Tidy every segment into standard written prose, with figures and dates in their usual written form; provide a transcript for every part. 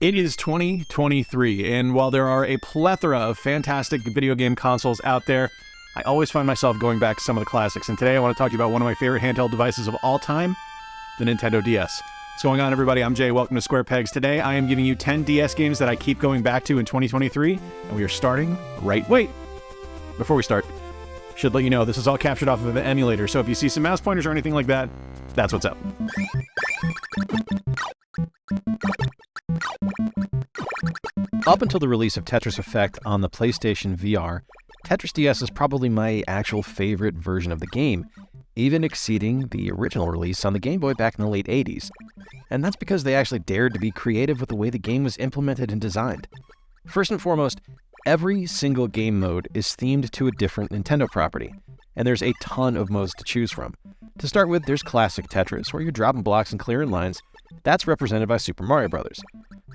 It is 2023, and while there are a plethora of fantastic video game consoles out there, I always find myself going back to some of the classics, and today I want to talk to you about one of my favorite handheld devices of all time, the Nintendo DS. What's going on, everybody? I'm Jay. Welcome to Square Pegs. Today I am giving you 10 DS games that I keep going back to in 2023, and we are starting right... Wait! Before we start, should let you know this is all captured off of an emulator, so if you see some mouse pointers or anything like that, that's what's up. Up until the release of Tetris Effect on the PlayStation VR, Tetris DS is probably my actual favorite version of the game, even exceeding the original release on the Game Boy back in the late 80s. And that's because they actually dared to be creative with the way the game was implemented and designed. First and foremost, every single game mode is themed to a different Nintendo property, and there's a ton of modes to choose from. To start with, there's Classic Tetris, where you're dropping blocks and clearing lines. That's represented by Super Mario Bros.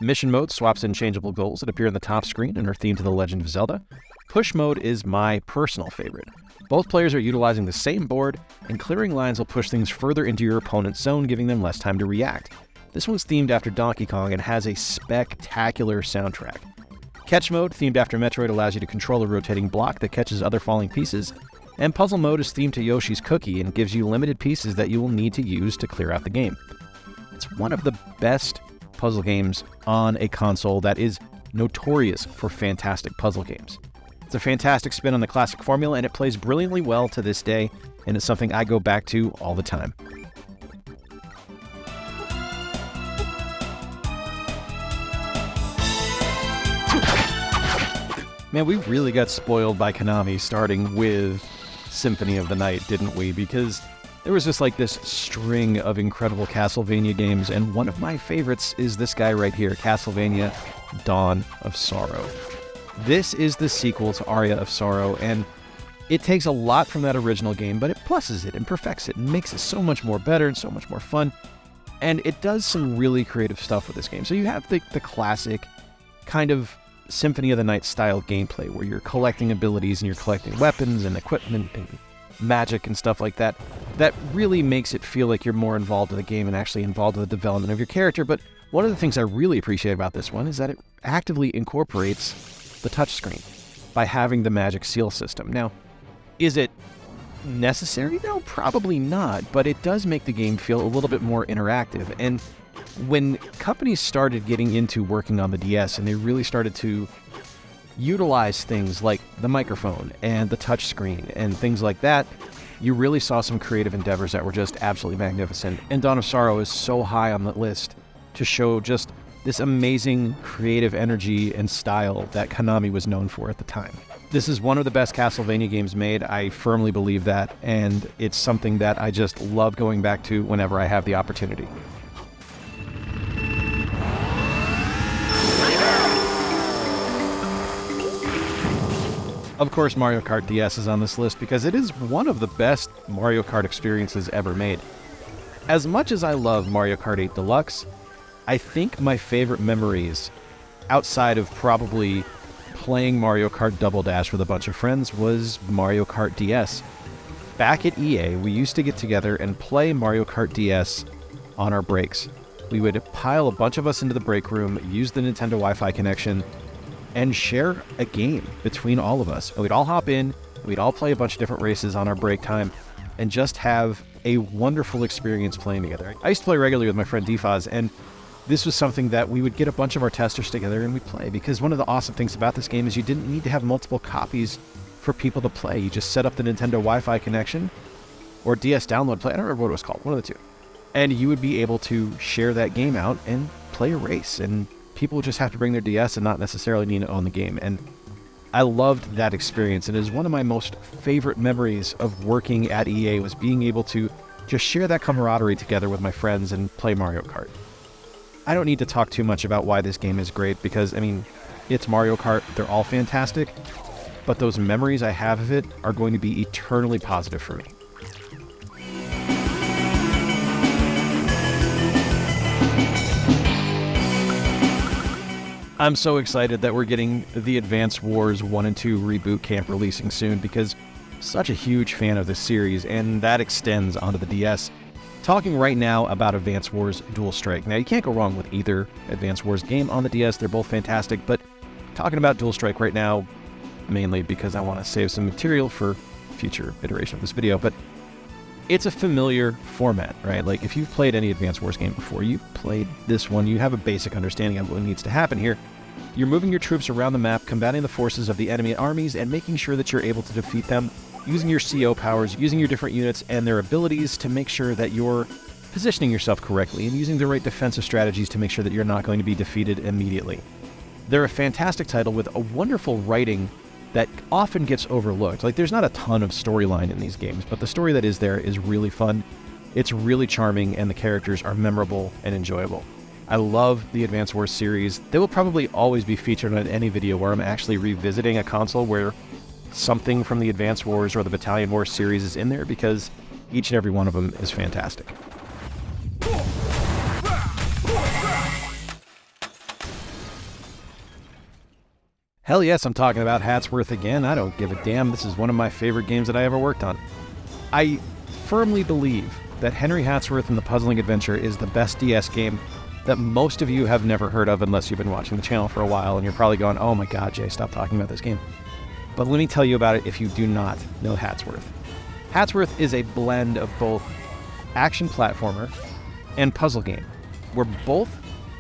Mission mode swaps in changeable goals that appear on the top screen and are themed to The Legend of Zelda. Push mode is my personal favorite. Both players are utilizing the same board, and clearing lines will push things further into your opponent's zone, giving them less time to react. This one's themed after Donkey Kong and has a spectacular soundtrack. Catch mode, themed after Metroid, allows you to control a rotating block that catches other falling pieces. And puzzle mode is themed to Yoshi's Cookie and gives you limited pieces that you will need to use to clear out the game. It's one of the best puzzle games on a console that is notorious for fantastic puzzle games. It's a fantastic spin on the classic formula, and it plays brilliantly well to this day, and it's something I go back to all the time. Man, we really got spoiled by Konami starting with Symphony of the Night, didn't we? Because there was just like this string of incredible Castlevania games, and one of my favorites is this guy right here, Castlevania Dawn of Sorrow. This is the sequel to Aria of Sorrow, and it takes a lot from that original game, but it pluses it and perfects it and makes it so much more better and so much more fun. And it does some really creative stuff with this game. So you have the classic kind of Symphony of the Night style gameplay where you're collecting abilities and you're collecting weapons and equipment and magic and stuff like that. That really makes it feel like you're more involved in the game and actually involved in the development of your character. But one of the things I really appreciate about this one is that it actively incorporates the touchscreen by having the magic seal system. Now, is it necessary? No, probably not, but it does make the game feel a little bit more interactive. And when companies started getting into working on the DS and they really started to utilize things like the microphone and the touchscreen and things like that, you really saw some creative endeavors that were just absolutely magnificent. And Dawn of Sorrow is so high on the list to show just this amazing creative energy and style that Konami was known for at the time. This is one of the best Castlevania games made. I firmly believe that, and it's something that I just love going back to whenever I have the opportunity. Of course, Mario Kart DS is on this list because it is one of the best Mario Kart experiences ever made. As much as I love Mario Kart 8 Deluxe, I think my favorite memories, outside of probably playing Mario Kart Double Dash with a bunch of friends, was Mario Kart DS. Back at EA, we used to get together and play Mario Kart DS on our breaks. We would pile a bunch of us into the break room, use the Nintendo Wi-Fi connection, and share a game between all of us. And we'd all hop in, we'd all play a bunch of different races on our break time, and just have a wonderful experience playing together. I used to play regularly with my friend Defaz, and this was something that we would get a bunch of our testers together and we'd play, because one of the awesome things about this game is you didn't need to have multiple copies for people to play. You just set up the Nintendo Wi-Fi connection or DS download play, I don't remember what it was called, one of the two. And you would be able to share that game out and play a race, and people would just have to bring their DS and not necessarily need to own the game. And I loved that experience, and it is one of my most favorite memories of working at EA, was being able to just share that camaraderie together with my friends and play Mario Kart. I don't need to talk too much about why this game is great, because, I mean, it's Mario Kart, they're all fantastic, but those memories I have of it are going to be eternally positive for me. I'm so excited that we're getting the Advance Wars 1 and 2 reboot camp releasing soon, because I'm such a huge fan of this series, and that extends onto the DS. talking right now about Advance Wars Dual Strike. Now, you can't go wrong with either Advance Wars game on the DS. They're both fantastic, but talking about Dual Strike right now, mainly because I want to save some material for future iteration of this video, but it's a familiar format, right? Like, if you've played any Advance Wars game before, you've played this one, you have a basic understanding of what needs to happen here. You're moving your troops around the map, combating the forces of the enemy armies, and making sure that you're able to defeat them using your CO powers, using your different units and their abilities to make sure that you're positioning yourself correctly and using the right defensive strategies to make sure that you're not going to be defeated immediately. They're a fantastic title with a wonderful writing that often gets overlooked. Like, there's not a ton of storyline in these games, but the story that is there is really fun. It's really charming, and the characters are memorable and enjoyable. I love the Advance Wars series. They will probably always be featured on any video where I'm actually revisiting a console where something from the Advance Wars or the Battalion Wars series is in there, because each and every one of them is fantastic. Hell yes, I'm talking about Hatsworth again. I don't give a damn. This is one of my favorite games that I ever worked on. I firmly believe that Henry Hatsworth and the Puzzling Adventure is the best DS game that most of you have never heard of unless you've been watching the channel for a while, and you're probably going, oh my god, Jay, stop talking about this game. But let me tell you about it if you do not know Hatsworth. Hatsworth is a blend of both action platformer and puzzle game, where both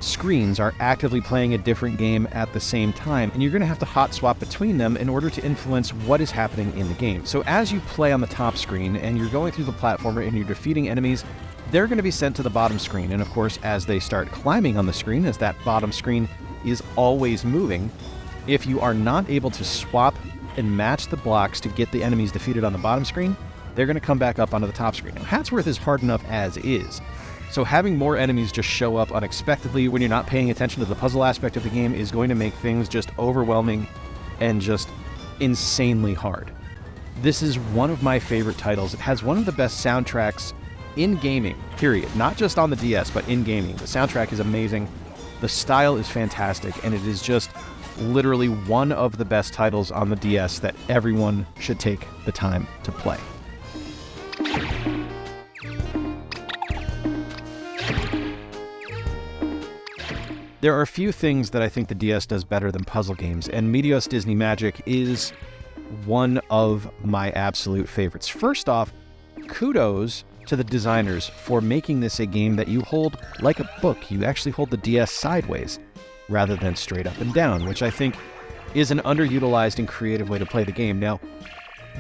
screens are actively playing a different game at the same time, and you're going to have to hot swap between them in order to influence what is happening in the game. So as you play on the top screen and you're going through the platformer and you're defeating enemies, they're going to be sent to the bottom screen. And of course, as they start climbing on the screen, as that bottom screen is always moving, if you are not able to swap and match the blocks to get the enemies defeated on the bottom screen, they're going to come back up onto the top screen. Now, Hatsworth is hard enough as is, so having more enemies just show up unexpectedly when you're not paying attention to the puzzle aspect of the game is going to make things just overwhelming and just insanely hard. This is one of my favorite titles. It has one of the best soundtracks in gaming, period. Not just on the DS, but in gaming. The soundtrack is amazing, the style is fantastic, and it is just literally one of the best titles on the DS that everyone should take the time to play. There are a few things that I think the DS does better than puzzle games, and Meteos Disney Magic is one of my absolute favorites. First off, kudos to the designers for making this a game that you hold like a book. You actually hold the DS sideways rather than straight up and down, which I think is an underutilized and creative way to play the game. Now,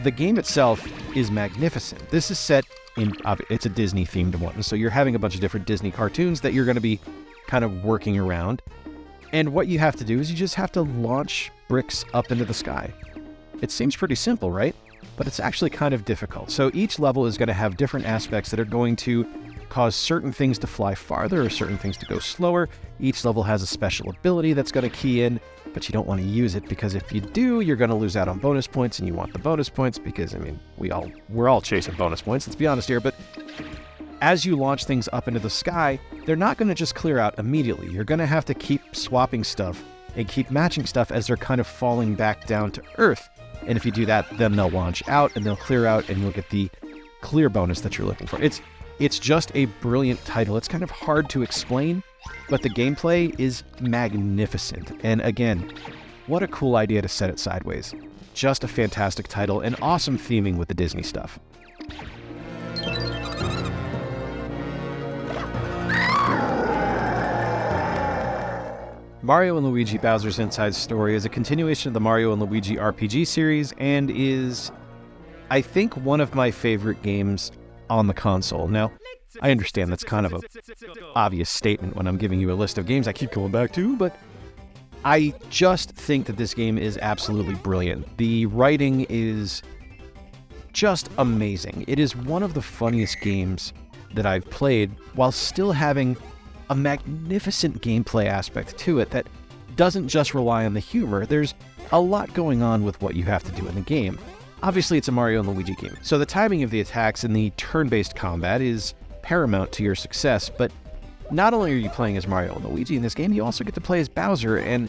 the game itself is magnificent. This is set in, it's a Disney themed one, so you're having a bunch of different Disney cartoons that you're going to be kind of working around. And what you have to do is you just have to launch bricks up into the sky. It seems pretty simple, right? But it's actually kind of difficult. So each level is going to have different aspects that are going to cause certain things to fly farther or certain things to go slower. Each level has a special ability that's going to key in, but you don't want to use it, because if you do, you're going to lose out on bonus points, and you want the bonus points because, I mean, we're all chasing bonus points, let's be honest here. But as you launch things up into the sky, they're not going to just clear out immediately. You're going to have to keep swapping stuff and keep matching stuff as they're kind of falling back down to Earth. And if you do that, then they'll launch out and they'll clear out, and you'll get the clear bonus that you're looking for. It's just a brilliant title. It's kind of hard to explain, but the gameplay is magnificent. And again, what a cool idea to set it sideways. Just a fantastic title and awesome theming with the Disney stuff. Mario & Luigi Bowser's Inside Story is a continuation of the Mario & Luigi RPG series and is, I think, one of my favorite games on the console. Now, I understand that's kind of an obvious statement when I'm giving you a list of games I keep going back to, but I just think that this game is absolutely brilliant. The writing is just amazing. It is one of the funniest games that I've played while still having a magnificent gameplay aspect to it that doesn't just rely on the humor. There's a lot going on with what you have to do in the game. Obviously, it's a Mario & Luigi game, so the timing of the attacks and the turn-based combat is paramount to your success, but not only are you playing as Mario & Luigi in this game, you also get to play as Bowser, and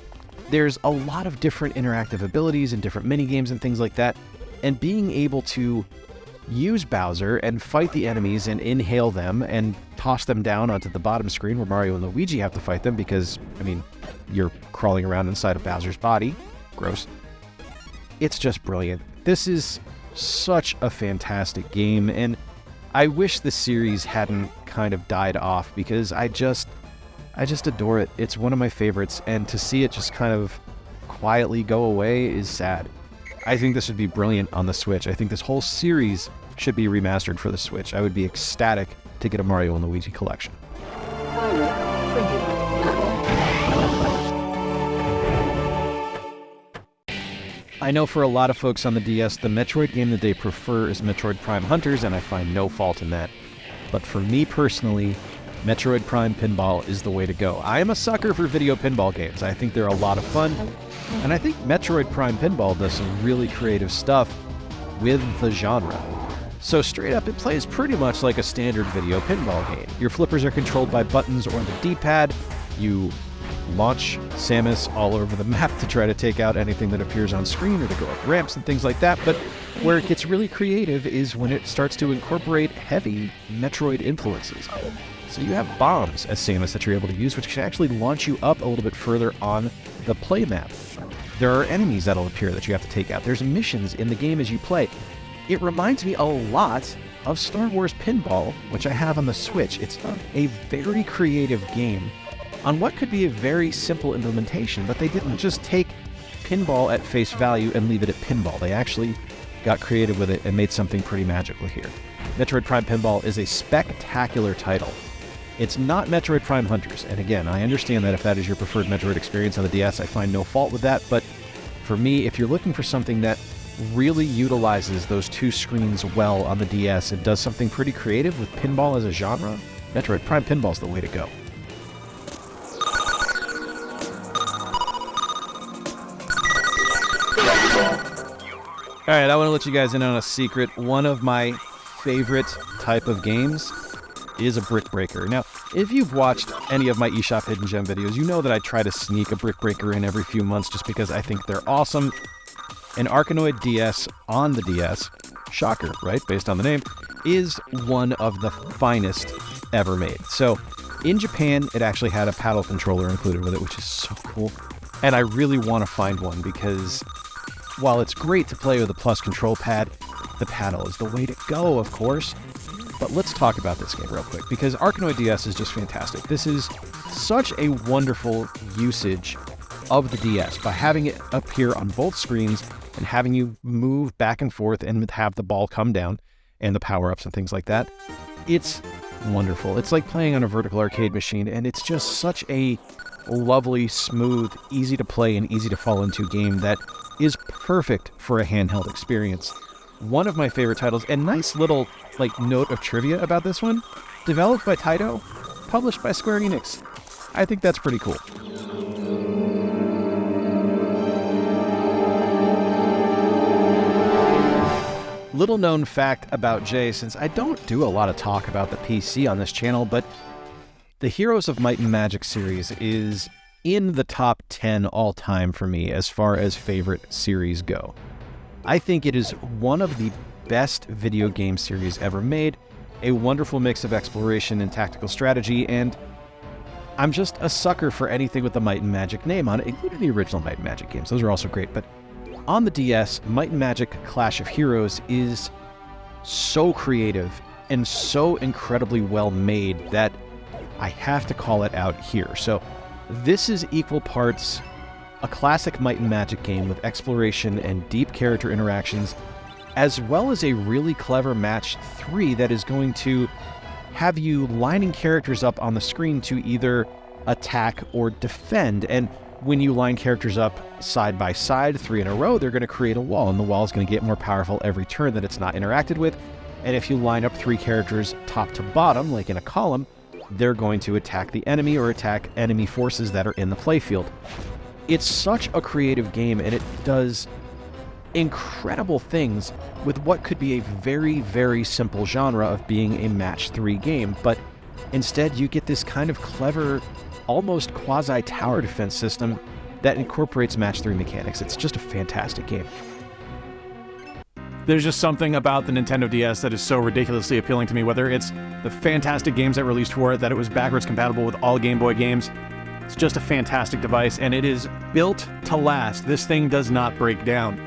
there's a lot of different interactive abilities and different mini-games and things like that, and being able to use Bowser and fight the enemies and inhale them and toss them down onto the bottom screen where Mario and Luigi have to fight them because, I mean, you're crawling around inside of Bowser's body. Gross. It's just brilliant. This is such a fantastic game, and I wish the series hadn't kind of died off because I just adore it. It's one of my favorites, and to see it just kind of quietly go away is sad. I think this would be brilliant on the Switch. I think this whole series should be remastered for the Switch. I would be ecstatic to get a Mario and Luigi collection. I know for a lot of folks on the DS, the Metroid game that they prefer is Metroid Prime Hunters, and I find no fault in that. But for me personally, Metroid Prime Pinball is the way to go. I am a sucker for video pinball games. I think they're a lot of fun, and I think Metroid Prime Pinball does some really creative stuff with the genre. So straight up, it plays pretty much like a standard video pinball game. Your flippers are controlled by buttons or the D-pad. You launch Samus all over the map to try to take out anything that appears on screen or to go up ramps and things like that, but where it gets really creative is when it starts to incorporate heavy Metroid influences. So you have bombs as Samus that you're able to use, which can actually launch you up a little bit further on the play map. There are enemies that'll appear that you have to take out. There's missions in the game as you play. It reminds me a lot of Star Wars Pinball, which I have on the Switch. It's a very creative game on what could be a very simple implementation, but they didn't just take pinball at face value and leave it at pinball. They actually got creative with it and made something pretty magical here. Metroid Prime Pinball is a spectacular title. It's not Metroid Prime Hunters, and again, I understand that if that is your preferred Metroid experience on the DS, I find no fault with that, but for me, if you're looking for something that really utilizes those two screens well on the DS and does something pretty creative with pinball as a genre, Metroid Prime Pinball is the way to go. Alright, I want to let you guys in on a secret. One of my favorite type of games is a brick breaker. Now, if you've watched any of my eShop Hidden Gem videos, you know that I try to sneak a brick breaker in every few months just because I think they're awesome. An Arkanoid DS on the DS, shocker, right, based on the name, is one of the finest ever made. So, in Japan, it actually had a paddle controller included with it, which is so cool. And I really want to find one because while it's great to play with a plus control pad, the paddle is the way to go, of course. But let's talk about this game real quick, because Arkanoid DS is just fantastic. This is such a wonderful usage of the DS by having it appear on both screens and having you move back and forth and have the ball come down and the power-ups and things like that. It's wonderful. It's like playing on a vertical arcade machine, and it's just such a lovely, smooth, easy to play and easy to fall into game that is perfect for a handheld experience. One of my favorite titles, and nice little note of trivia about this one, developed by Taito, published by Square Enix. I think that's pretty cool. Little known fact about Jay, since I don't do a lot of talk about the PC on this channel, but the Heroes of Might and Magic series is in the top 10 all time for me as far as favorite series go. I think it is one of the best video game series ever made, a wonderful mix of exploration and tactical strategy, and I'm just a sucker for anything with the Might and Magic name on it, including the original Might and Magic games. Those are also great, but on the DS, Might and Magic Clash of Heroes is so creative and so incredibly well made that I have to call it out here. So this is equal parts a classic Might and Magic game with exploration and deep character interactions, as well as a really clever match 3 that is going to have you lining characters up on the screen to either attack or defend. And when you line characters up side by side, 3 in a row, they're going to create a wall, and the wall is going to get more powerful every turn that it's not interacted with. And if you line up 3 characters top to bottom, like in a column, they're going to attack the enemy or attack enemy forces that are in the playfield. It's such a creative game, and it does incredible things with what could be a very, very simple genre of being a match 3 game, but instead you get this kind of clever, almost quasi-tower defense system that incorporates match 3 mechanics. It's just a fantastic game. There's just something about the Nintendo DS that is so ridiculously appealing to me, whether it's the fantastic games that released for it, that it was backwards compatible with all Game Boy games. It's just a fantastic device, and it is built to last. This thing does not break down.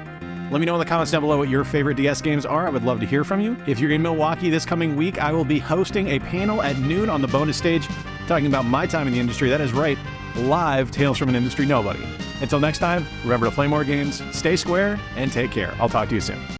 Let me know in the comments down below what your favorite DS games are. I would love to hear from you. If you're in Milwaukee this coming week, I will be hosting a panel at noon on the bonus stage talking about my time in the industry. That is right, live Tales from an Industry Nobody. Until next time, remember to play more games, stay square, and take care. I'll talk to you soon.